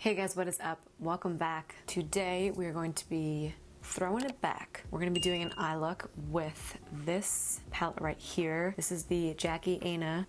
Hey guys, what is up? Welcome back. Today we are going to be throwing it back. We're going to be doing an eye look with this palette right here. This is the Aina.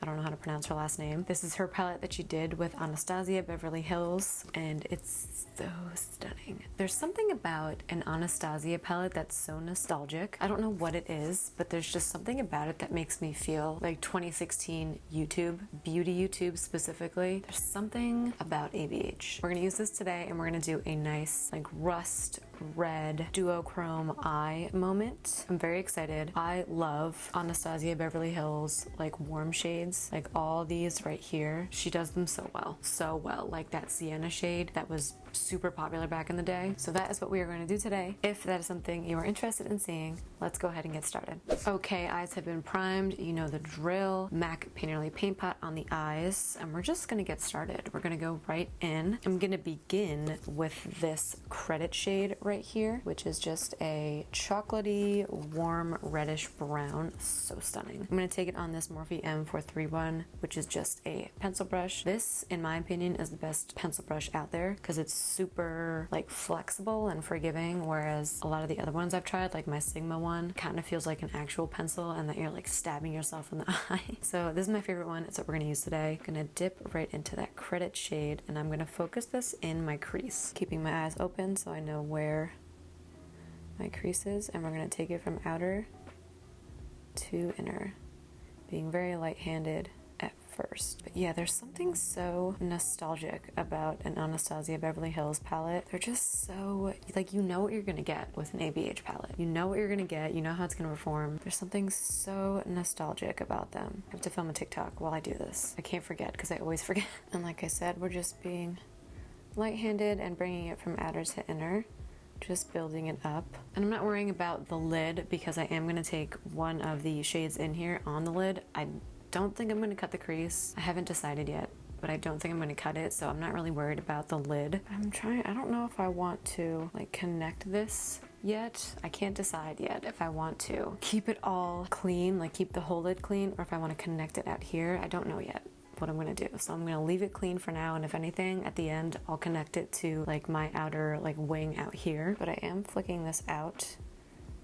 I don't know how to pronounce her last name. This is her palette that she did with Anastasia Beverly Hills, and it's so stunning. There's something about an Anastasia palette that's so nostalgic. I don't know what it is, but there's just something about it that makes me feel like 2016 YouTube, beauty YouTube specifically. There's something about ABH. We're gonna use this today and we're gonna do a nice like rust red duochrome eye moment. I'm very excited. I love Anastasia Beverly Hills like warm shades, like all these right here. She does them so well, like that sienna shade that was super popular back in the day. So that is what we are going to do today. If that is something you are interested in seeing, let's go ahead and get started. Okay, eyes have been primed. You know the drill. MAC Painterly Paint Pot on the eyes, and we're just going to get started. We're going to go right in. I'm going to begin with this credit shade right here, which is just a chocolatey, warm, reddish brown. So stunning. I'm going to take it on this Morphe M431, which is just a pencil brush. This, in my opinion, is the best pencil brush out there because it's super like flexible and forgiving, whereas a lot of the other ones I've tried, like my Sigma one, kind of feels like an actual pencil and that you're like stabbing yourself in the eye. So this is my favorite one. It's what we're going to use today. I'm going to dip right into that credit shade and I'm going to focus this in my crease, keeping my eyes open so I know where my crease is, and we're going to take it from outer to inner, being very light-handed at first. But yeah, there's something so nostalgic about an Anastasia Beverly Hills palette. They're just so, like, you know what you're gonna get with an ABH palette. You know what you're gonna get, you know how it's gonna perform. There's something so nostalgic about them. I have to film a TikTok while I do this. I can't forget because I always forget. And like I said, we're just being light-handed and bringing it from outer to inner. Just building it up. And I'm not worrying about the lid because I am going to take one of the shades in here on the lid. I don't think I'm going to cut the crease. I haven't decided yet, but I don't think I'm going to cut it, so I'm not really worried about the lid. I don't know if I want to like connect this yet. I can't decide yet if I want to keep it all clean, like keep the whole lid clean, or if I want to connect it out here. I don't know yet what I'm gonna do. So I'm gonna leave it clean for now, and if anything, at the end, I'll connect it to like my outer like wing out here. But I am flicking this out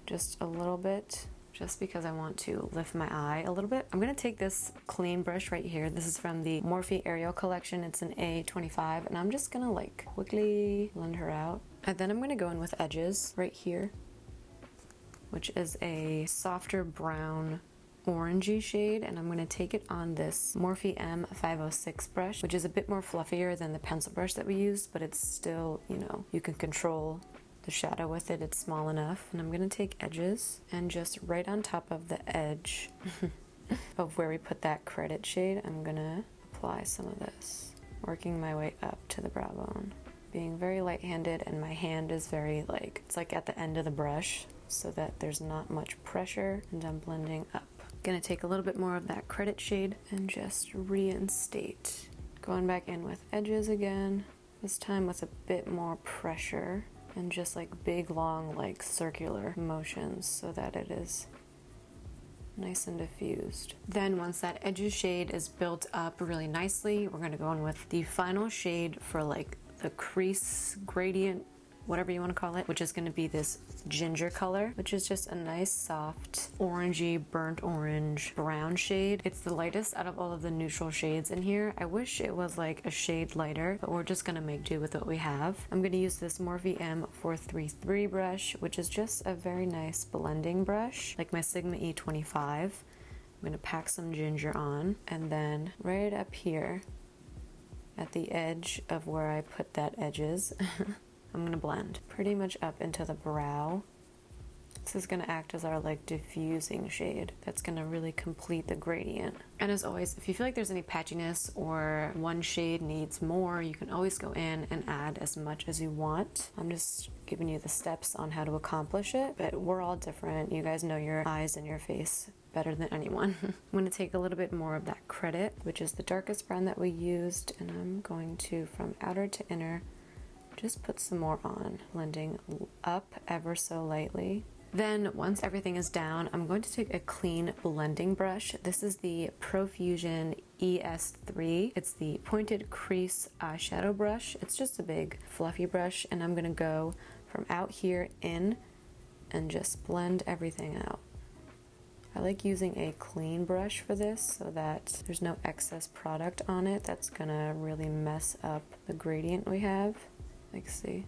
just a little bit, just because I want to lift my eye a little bit. I'm gonna take this clean brush right here. This is from the Morphe Ariel collection. It's an A25, and I'm just gonna like quickly blend her out. And then I'm gonna go in with edges right here, which is a softer brown orangey shade, and I'm going to take it on this Morphe M506 brush, which is a bit more fluffier than the pencil brush that we used, but it's still, you know, you can control the shadow with it. It's small enough. And I'm going to take edges and just right on top of the edge of where we put that credit shade, I'm going to apply some of this, working my way up to the brow bone, being very light-handed, and my hand is very like, it's like at the end of the brush so that there's not much pressure, and I'm blending up. Gonna take a little bit more of that credit shade and just reinstate. Going back in with edges again, this time with a bit more pressure and just like big long like circular motions so that it is nice and diffused. Then once that edges shade is built up really nicely, we're gonna go in with the final shade for like the crease gradient, whatever you want to call it, which is going to be this ginger color, which is just a nice soft orangey burnt orange brown shade. It's the lightest out of all of the neutral shades in here. I wish it was like a shade lighter, but we're just going to make do with what we have. I'm going to use this Morphe M433 brush, which is just a very nice blending brush, like my Sigma E25. I'm going to pack some ginger on, and then right up here at the edge of where I put that edges I'm gonna blend pretty much up into the brow. This is gonna act as our like diffusing shade that's gonna really complete the gradient. And as always, if you feel like there's any patchiness or one shade needs more, you can always go in and add as much as you want. I'm just giving you the steps on how to accomplish it, but we're all different. You guys know your eyes and your face better than anyone. I'm going to take a little bit more of that credit, which is the darkest brown that we used, and I'm going to, from outer to inner, just put some more on, blending up ever so lightly. Then once everything is down, I'm going to take a clean blending brush. This is the Profusion ES3. It's the pointed crease eyeshadow brush. It's just a big fluffy brush, and I'm gonna go from out here in and just blend everything out. I like using a clean brush for this so that there's no excess product on it that's gonna really mess up the gradient we have. Like, see,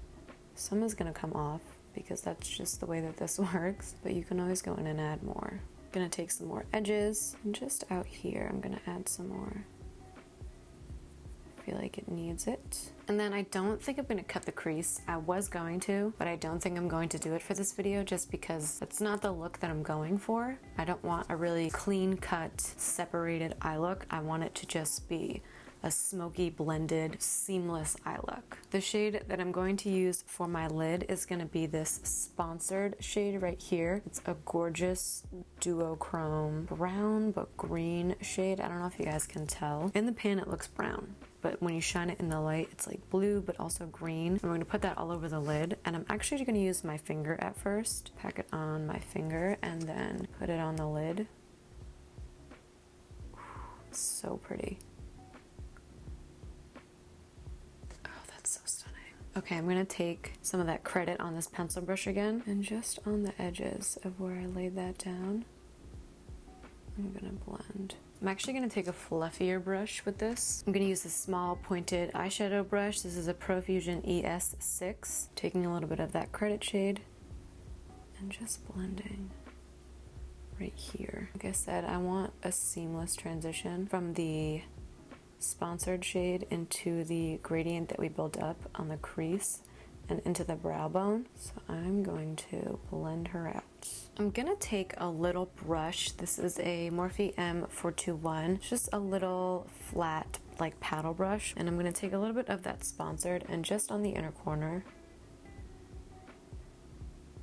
some is gonna come off because that's just the way that this works, but you can always go in and add more. I'm gonna take some more edges, and just out here I'm gonna add some more. I feel like it needs it. And then I don't think I'm gonna cut the crease. I was going to, but I don't think I'm going to do it for this video just because that's not the look that I'm going for. I don't want a really clean cut, separated eye look. I want it to just be a smoky, blended, seamless eye look. The shade that I'm going to use for my lid is gonna be this sponsored shade right here. It's a gorgeous duochrome brown but green shade. I don't know if you guys can tell. In the pan it looks brown, but when you shine it in the light it's like blue but also green. I'm going to put that all over the lid, and I'm actually going to use my finger at first. Pack it on my finger and then put it on the lid. It's so pretty. Okay, I'm gonna take some of that credit on this pencil brush again, and just on the edges of where I laid that down, I'm gonna blend. I'm actually gonna take a fluffier brush with this. I'm gonna use a small pointed eyeshadow brush. This is a Profusion ES6. Taking a little bit of that credit shade and just blending right here. Like I said, I want a seamless transition from the sponsored shade into the gradient that we built up on the crease and into the brow bone. So I'm going to blend her out. I'm gonna take a little brush. This is a Morphe M421. It's just a little flat like paddle brush, and I'm gonna take a little bit of that sponsored and just on the inner corner,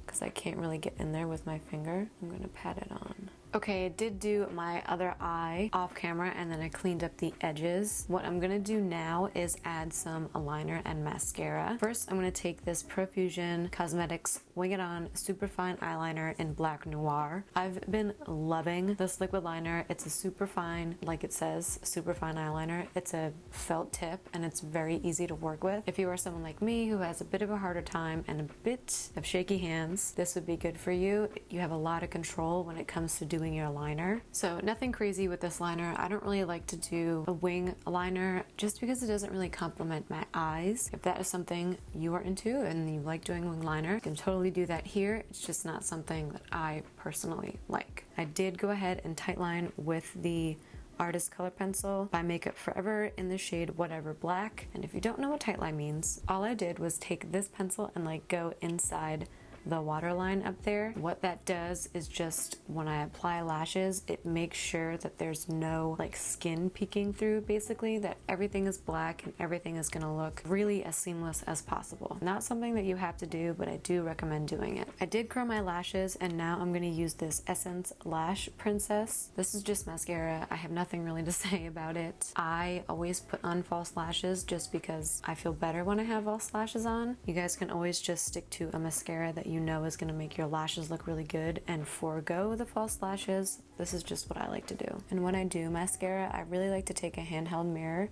because I can't really get in there with my finger, I'm gonna pat it on. Okay, I did do my other eye off camera and then I cleaned up the edges. What I'm gonna do now is add some eyeliner and mascara. First, I'm gonna take this Profusion Cosmetics Wing It On Superfine Eyeliner in Black Noir. I've been loving this liquid liner. It's a superfine, like it says, superfine eyeliner. It's a felt tip and it's very easy to work with. If you are someone like me who has a bit of a harder time and a bit of shaky hands, this would be good for you. You have a lot of control when it comes to doing your liner. So nothing crazy with this liner. I don't really like to do a wing liner just because it doesn't really complement my eyes. If that is something you are into and you like doing wing liner, you can totally do that here. It's just not something that I personally like. I did go ahead and tightline with the Artist Color Pencil by Makeup Forever in the shade Whatever Black. And if you don't know what tightline means, all I did was take this pencil and like go inside the waterline up there. What that does is just when I apply lashes, it makes sure that there's no like skin peeking through, basically, that everything is black and everything is gonna look really as seamless as possible. Not something that you have to do, but I do recommend doing it. I did curl my lashes and now I'm gonna use this Essence Lash Princess. This is just mascara. I have nothing really to say about it. I always put on false lashes just because I feel better when I have false lashes on. You guys can always just stick to a mascara that you know is going to make your lashes look really good and forego the false lashes. This is just what I like to do. And when I do mascara, I really like to take a handheld mirror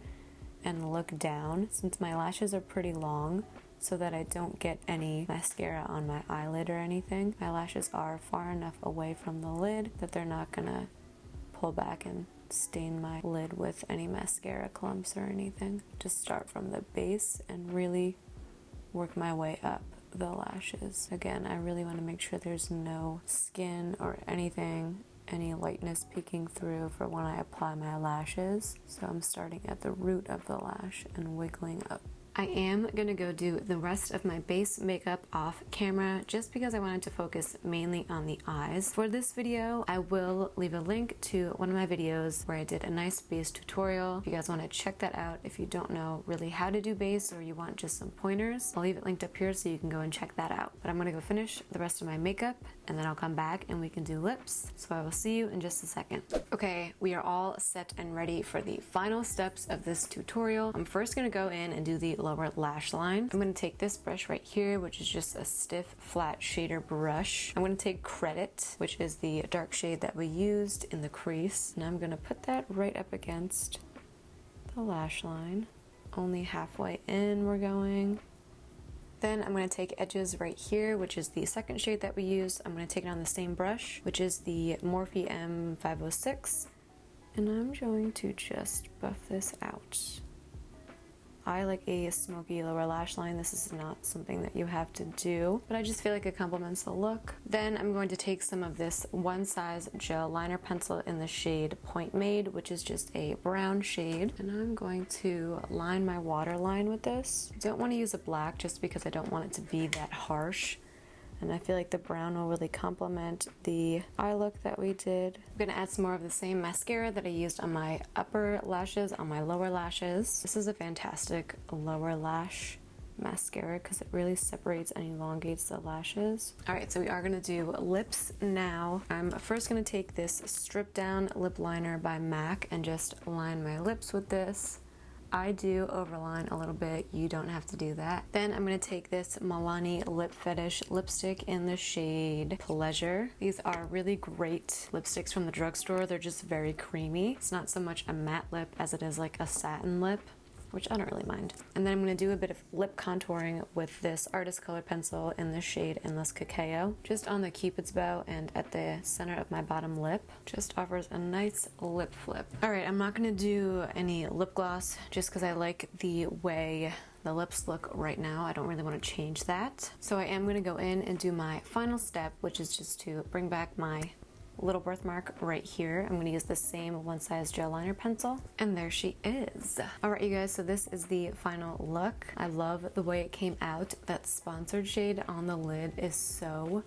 and look down, since my lashes are pretty long, so that I don't get any mascara on my eyelid or anything. My lashes are far enough away from the lid that they're not gonna pull back and stain my lid with any mascara clumps or anything. Just start from the base and really work my way up the lashes. Again, I really want to make sure there's no skin or anything, any lightness peeking through for when I apply my lashes. So I'm starting at the root of the lash and wiggling up. I am gonna go do the rest of my base makeup off camera just because I wanted to focus mainly on the eyes. For this video, I will leave a link to one of my videos where I did a nice base tutorial. If you guys want to check that out, if you don't know really how to do base or you want just some pointers, I'll leave it linked up here so you can go and check that out. But I'm gonna go finish the rest of my makeup and then I'll come back and we can do lips. So I will see you in just a second. Okay, we are all set and ready for the final steps of this tutorial. I'm first gonna go in and do the lower lash line. I'm going to take this brush right here, which is just a stiff flat shader brush. I'm going to take Credit, which is the dark shade that we used in the crease, and I'm going to put that right up against the lash line. Only halfway in we're going. Then I'm going to take edges right here, which is the second shade that we used. I'm going to take it on the same brush, which is the Morphe M506. And I'm going to just buff this out. I like a smoky lower lash line. This is not something that you have to do, but I just feel like it complements the look. Then I'm going to take some of this one size gel liner pencil in the shade Point Made, which is just a brown shade. And I'm going to line my waterline with this. I don't want to use a black just because I don't want it to be that harsh. And I feel like the brown will really complement the eye look that we did. I'm gonna add some more of the same mascara that I used on my upper lashes, on my lower lashes. This is a fantastic lower lash mascara because it really separates and elongates the lashes. All right, so we are gonna do lips now. I'm first gonna take this Strip Down Lip Liner by MAC and just line my lips with this. I do overline a little bit, you don't have to do that. Then I'm going to take this Milani Lip Fetish lipstick in the shade Pleasure. These are really great lipsticks from the drugstore. They're just very creamy. It's not so much a matte lip as it is like a satin lip, which I don't really mind. And then I'm going to do a bit of lip contouring with this Artist Colored Pencil in the shade Endless Cacao, just on the Cupid's bow and at the center of my bottom lip. Just offers a nice lip flip. Alright, I'm not going to do any lip gloss just because I like the way the lips look right now. I don't really want to change that. So I am going to go in and do my final step, which is just to bring back my little birthmark right here. I'm going to use the same one size gel liner pencil, and there she is. Alright you guys, so this is the final look. I love the way it came out. That sponsored shade on the lid is so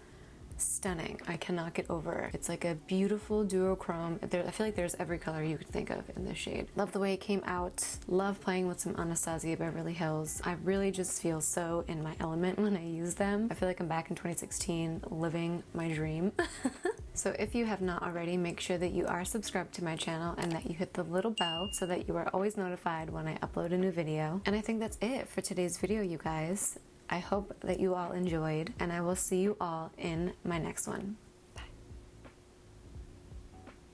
stunning. I cannot get over it. It's like a beautiful duochrome. I feel like there's every color you could think of in this shade. Love the way it came out. Love playing with some Anastasia Beverly Hills. I really just feel so in my element when I use them. I feel like I'm back in 2016 living my dream. So if you have not already, make sure that you are subscribed to my channel and that you hit the little bell so that you are always notified when I upload a new video. And I think that's it for today's video, you guys. I hope that you all enjoyed, and I will see you all in my next one.